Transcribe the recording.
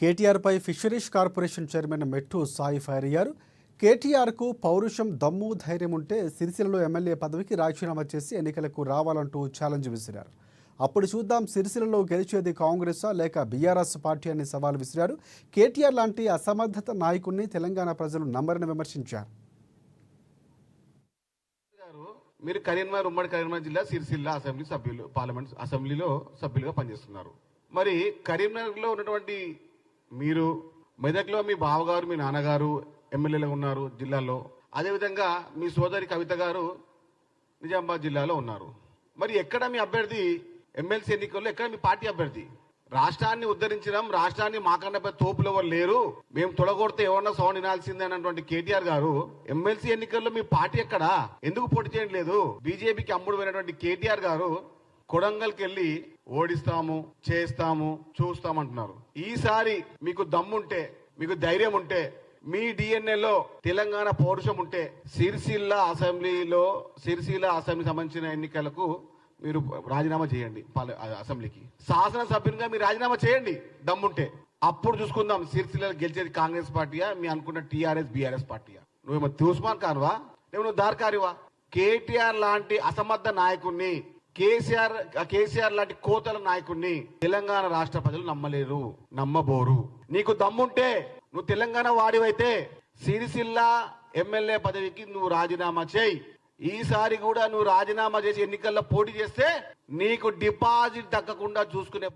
కేటీఆర్పై fisheries corporation chairman మెట్టు Sai fire అయ్యారు. కేటీఆర్కు పౌరుషం, దమ్ము, ధైర్యం ఉంటే సిరిసిల్లలో ఎమ్మెల్యే పదవికి రాజీనామా చేసి ఎన్నికలకు రావాలంటూ ఛాలెంజ్ విసిరారు. అప్పుడు చూద్దాం సిరిసిల్లలో గెలిచేది కాంగ్రెసా లేక బీఆర్ఎస్ పార్టీ అని సవాల్ విసిరారు. కేటీఆర్ లాంటి అసమర్థత నాయకుడిని తెలంగాణ ప్రజలు నమ్మరని విమర్శించారు. మీరు కరీంనగర్, ఉమ్మడి కరీంనగర్ జిల్లా సిరిసిల్ల అసెంబ్లీ సభ్యులు, పార్లమెంట్ అసెంబ్లీలో సభ్యులుగా పనిచేస్తున్నారు. మరి కరీంనగర్లో ఉన్నటువంటి మీరు, మెదక్లో మీ బావగారు, మీ నాన్నగారు ఎమ్మెల్యేలుగా ఉన్నారు జిల్లాలో. అదేవిధంగా మీ సోదరి కవిత గారు నిజామాబాద్ జిల్లాలో ఉన్నారు. మరి ఎక్కడ మీ అభ్యర్థి ఎమ్మెల్సీ ఎన్నికల్లో, ఎక్కడ మీ పార్టీ అభ్యర్థి? రాష్ట్రాన్ని ఉద్ధరించడం, రాష్ట్రాన్ని మాకన్నా తోపులు ఎవరు లేరు, మేము తొడగొడితే ఎవరన్నా సౌండ్ వినాల్సిందే అన్నటువంటి కేటీఆర్ గారు ఎమ్మెల్సీ ఎన్నికల్లో మీ పార్టీ ఎక్కడా, ఎందుకు పోటీ చేయడం లేదు? బీజేపీకి అమ్ముడు పోయినటువంటి కేటీఆర్ గారు కొడంగల్కి వెళ్ళి ఓడిస్తాము, చేస్తాము, చూస్తామంటున్నారు. ఈసారి మీకు దమ్ముంటే, మీకు ధైర్యం ఉంటే, మీ డిఎన్ఏలో తెలంగాణ పౌరుషం ఉంటే సిరిసిల్ల అసెంబ్లీ సంబంధించిన ఎన్నికలకు మీరు రాజీనామా చేయండి. అసెంబ్లీకి శాసనసభ్యునిగా మీరు రాజీనామా చేయండి దమ్ముంటే. అప్పుడు చూసుకుందాం సిరిసిల్ల గెలిచేది కాంగ్రెస్ పార్టీయా, మీ అనుకున్న టీఆర్ఎస్ బీఆర్ఎస్ పార్టీయా? నువ్వేమో ఉస్మాన్ ఖాన్వా, నువ్వు దార్కారివా? కేటీఆర్ లాంటి అసమర్థ నాయకుడిని, కేసీఆర్ లాంటి కోతల నాయకుడిని తెలంగాణ రాష్ట్ర ప్రజలు నమ్మలేరు, నమ్మబోరు. నీకు దమ్ముంటే, నువ్వు తెలంగాణ వాడివైతే సిరిసిల్ల ఎమ్మెల్యే పదవికి నువ్వు రాజీనామా చేయి. ఈసారి కూడా నువ్వు రాజీనామా చేసి ఎన్నికల్లో పోటీ చేస్తే నీకు డిపాజిట్ దక్కకుండా చూసుకునే